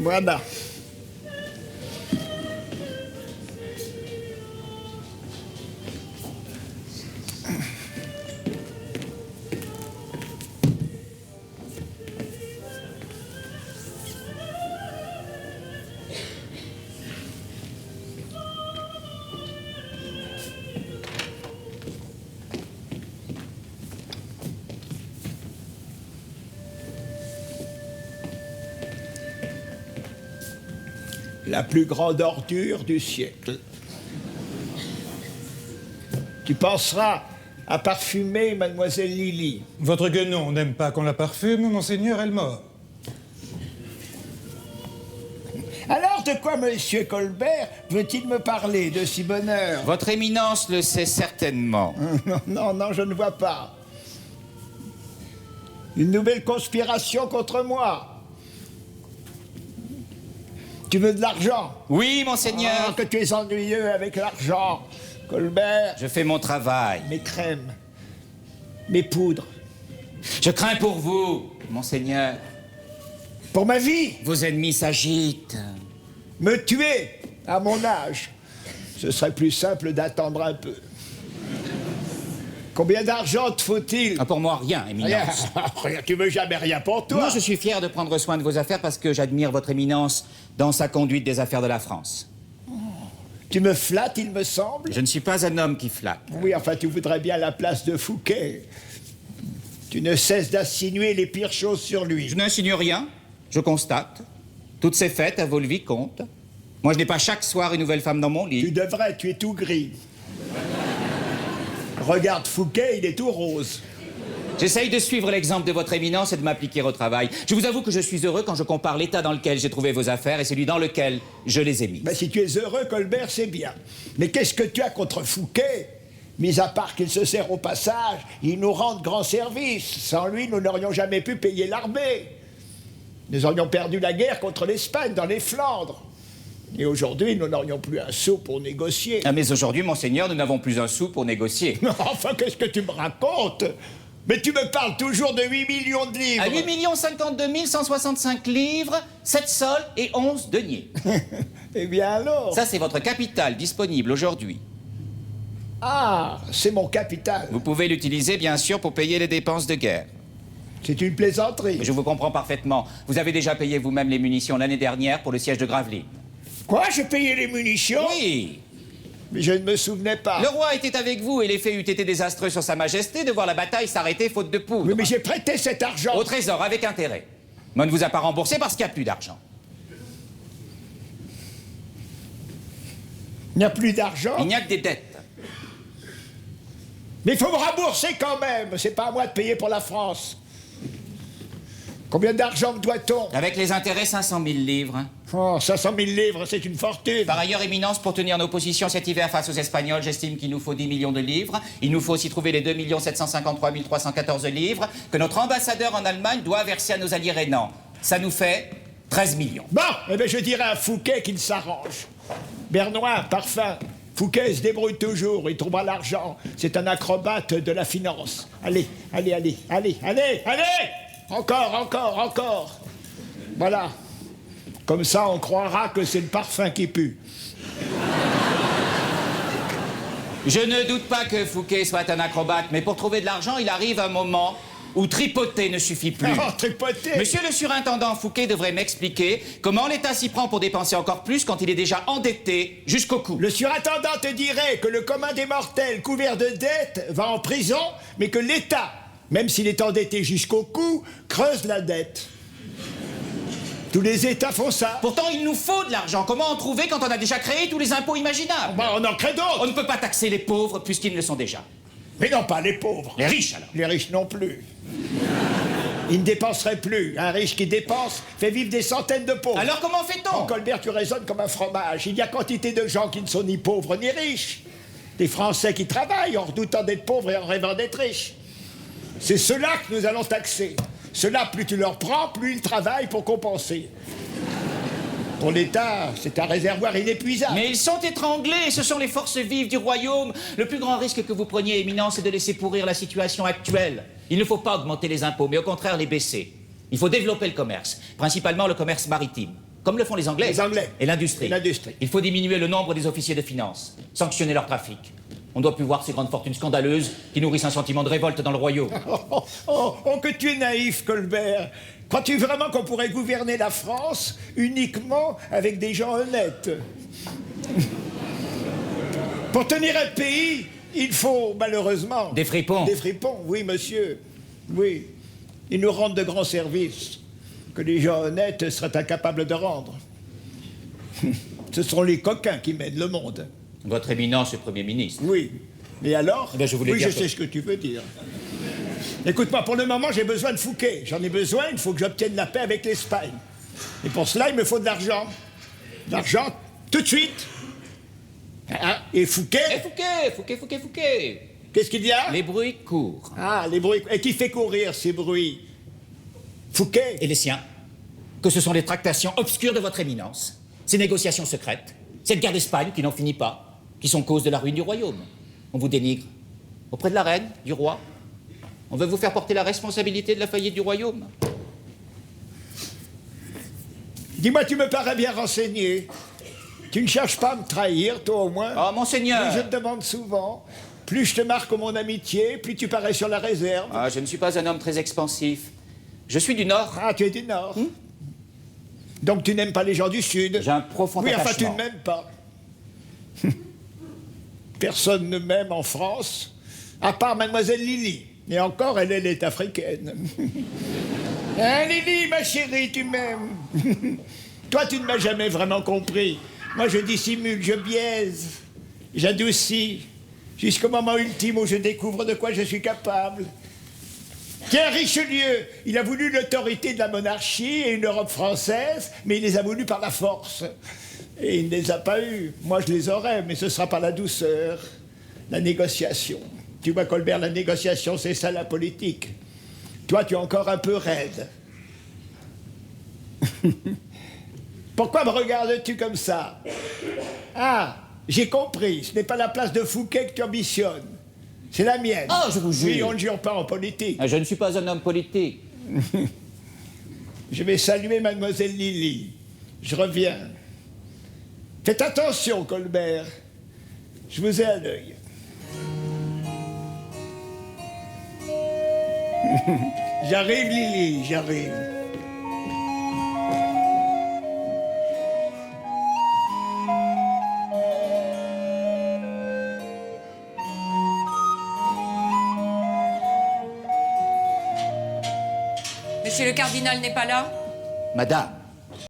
Voilà. La plus grande ordure du siècle. Tu penseras à parfumer Mademoiselle Lily. Votre guenon n'aime pas qu'on la parfume, monseigneur, elle mord. Alors, de quoi Monsieur Colbert veut-il me parler de si bonne heure? Votre éminence le sait certainement. Non, je ne vois pas. Une nouvelle conspiration contre moi. Tu veux de l'argent? Oui, monseigneur. Ah, que tu es ennuyeux avec l'argent, Colbert. Je fais mon travail. Mes crèmes, mes poudres. Je crains pour vous, monseigneur. Pour ma vie, Vos ennemis s'agitent. me tuer à mon âge, ce serait plus simple d'attendre un peu. Combien d'argent te faut-il? Ah, pour moi, rien, éminence. Rien, tu veux jamais rien pour toi. Moi, je suis fier de prendre soin de vos affaires parce que j'admire votre éminence dans sa conduite des affaires de la France. Tu me flattes, il me semble. Je ne suis pas un homme qui flatte. Oui, enfin, tu voudrais bien la place de Fouquet. Tu ne cesses d'insinuer les pires choses sur lui. Je n'insinue rien, je constate. Toutes ces fêtes, à vaut le vicomte. Moi, je n'ai pas chaque soir une nouvelle femme dans mon lit. Tu devrais, tu es tout gris. Regarde Fouquet, il est tout rose. J'essaye de suivre l'exemple de votre éminence et de m'appliquer au travail. Je vous avoue que je suis heureux quand je compare l'état dans lequel j'ai trouvé vos affaires et celui dans lequel je les ai mis. Ben, si tu es heureux, Colbert, c'est bien. Mais qu'est-ce que tu as contre Fouquet? Mis à part qu'il se sert au passage, il nous rend de grands services. Sans lui, nous n'aurions jamais pu payer l'armée. Nous aurions perdu la guerre contre l'Espagne dans les Flandres. Et aujourd'hui, nous n'aurions plus un sou pour négocier. Ah, mais aujourd'hui, monseigneur, nous n'avons plus un sou pour négocier. Enfin, qu'est-ce que tu me racontes? Mais tu me parles toujours de 8 millions de livres. À 8 52 165 livres, 7 sols et 11 deniers. Eh bien alors? Ça, c'est votre capital disponible aujourd'hui. Ah, c'est mon capital. Vous pouvez l'utiliser, bien sûr, pour payer les dépenses de guerre. C'est une plaisanterie. Je vous comprends parfaitement. Vous avez déjà payé vous-même les munitions l'année dernière pour le siège de Gravelines. Quoi? J'ai payé les munitions? Oui. Mais je ne me souvenais pas. Le roi était avec vous et l'effet eût été désastreux sur sa majesté de voir la bataille s'arrêter faute de poudre. Oui, mais j'ai prêté cet argent. Au trésor, avec intérêt. Mais on ne vous a pas remboursé parce qu'il n'y a plus d'argent. Il n'y a plus d'argent? Il n'y a que des dettes. Mais il faut me rembourser quand même. C'est pas à moi de payer pour la France. Combien d'argent me doit-on? Avec les intérêts, 500 000 livres. Oh, 500 000 livres, c'est une fortune. Par ailleurs, éminence, pour tenir nos positions cet hiver face aux Espagnols, j'estime qu'il nous faut 10 millions de livres. Il nous faut aussi trouver les 2 753 314 livres que notre ambassadeur en Allemagne doit verser à nos alliés rhénans. Ça nous fait 13 millions. Bon, eh bien, je dirais à Fouquet qu'il s'arrange. Bernois, parfum. Fouquet se débrouille toujours, il trouvera l'argent. C'est un acrobate de la finance. Allez. Encore. Voilà. Comme ça, on croira que c'est le parfum qui pue. Je ne doute pas que Fouquet soit un acrobate, mais pour trouver de l'argent, il arrive un moment où tripoter ne suffit plus. Oh, tripoter! Monsieur le surintendant Fouquet devrait m'expliquer comment l'État s'y prend pour dépenser encore plus quand il est déjà endetté jusqu'au cou. Le surintendant te dirait que le commun des mortels couvert de dettes va en prison, mais que l'État, même s'il est endetté jusqu'au cou, creuse la dette. Tous les États font ça. Pourtant, il nous faut de l'argent. Comment en trouver quand on a déjà créé tous les impôts imaginables? Bah, on en crée d'autres. On ne peut pas taxer les pauvres puisqu'ils le sont déjà. Mais non, pas les pauvres. Les riches, alors. Les riches non plus. Ils ne dépenseraient plus. Un riche qui dépense fait vivre des centaines de pauvres. Alors comment fait-on? Colbert, tu raisonnes comme un fromage. Il y a quantité de gens qui ne sont ni pauvres ni riches. Des Français qui travaillent en redoutant d'être pauvres et en rêvant d'être riches. C'est ceux-là que nous allons taxer. Ceux-là, plus tu leur prends, plus ils travaillent pour compenser. Pour l'État, c'est un réservoir inépuisable. Mais ils sont étranglés, ce sont les forces vives du royaume. Le plus grand risque que vous preniez, éminence, c'est de laisser pourrir la situation actuelle. Il ne faut pas augmenter les impôts, mais au contraire les baisser. Il faut développer le commerce, principalement le commerce maritime. comme le font les Anglais. Les Anglais. Et l'industrie. Et l'industrie. Il faut diminuer le nombre des officiers de finance, sanctionner leur trafic. On ne doit plus voir ces grandes fortunes scandaleuses qui nourrissent un sentiment de révolte dans le royaume. Oh, que tu es naïf, Colbert. Crois-tu vraiment qu'on pourrait gouverner la France uniquement avec des gens honnêtes? Pour tenir un pays, il faut malheureusement... Des fripons. Des fripons, oui, monsieur. Oui. Ils nous rendent de grands services que les gens honnêtes seraient incapables de rendre. Ce sont les coquins qui mènent le monde. Votre éminence est Premier ministre. Oui. Et alors? Eh bien, je voulais oui, dire je sais ce que tu veux dire. Écoute-moi, pour le moment, j'ai besoin de Fouquet. J'en ai besoin, il faut que j'obtienne la paix avec l'Espagne. Et pour cela, il me faut de l'argent. De l'argent, tout de suite. Ah, et Fouquet? Et Fouquet. Qu'est-ce qu'il y a? Les bruits courent. Ah, les bruits. Et qui fait courir ces bruits? Fouquet? Et les siens? Que ce sont les tractations obscures de votre éminence, ces négociations secrètes, cette guerre d'Espagne qui n'en finit pas, qui sont cause de la ruine du royaume. On vous dénigre. Auprès de la reine, du roi. On veut vous faire porter la responsabilité de la faillite du royaume. Dis-moi, tu me parais bien renseigné. Tu ne cherches pas à me trahir, toi au moins? Oh, monseigneur! Oui, je te demande souvent. Plus je te marque mon amitié, plus tu parais sur la réserve. Ah, je ne suis pas un homme très expansif. Je suis du Nord. Ah, tu es du Nord. Donc tu n'aimes pas les gens du Sud? J'ai un profond Oui, enfin, tu attachement. ne m'aimes pas. Personne ne m'aime en France, à part Mademoiselle Lily. Et encore, elle est africaine. Hein, Lily, ma chérie, tu m'aimes. Toi, tu ne m'as jamais vraiment compris. Moi, je dissimule, je biaise, j'adoucis, jusqu'au moment ultime où je découvre de quoi je suis capable. Tiens, Richelieu, il a voulu l'autorité de la monarchie et une Europe française, mais il les a voulu par la force. Et il ne les a pas eus. Moi, je les aurais, mais ce sera par la douceur, la négociation. Tu vois, Colbert, la négociation, c'est ça la politique. Toi, tu es encore un peu raide. Pourquoi me regardes-tu comme ça? Ah, j'ai compris, ce n'est pas la place de Fouquet que tu ambitionnes. C'est la mienne. Ah, je vous jure. Oui, on ne jure pas en politique. Ah, je ne suis pas un homme politique. Je vais saluer Mademoiselle Lily. Je reviens. Faites attention, Colbert. Je vous ai à l'œil. J'arrive, Lily, j'arrive. Monsieur le cardinal n'est pas là? Madame,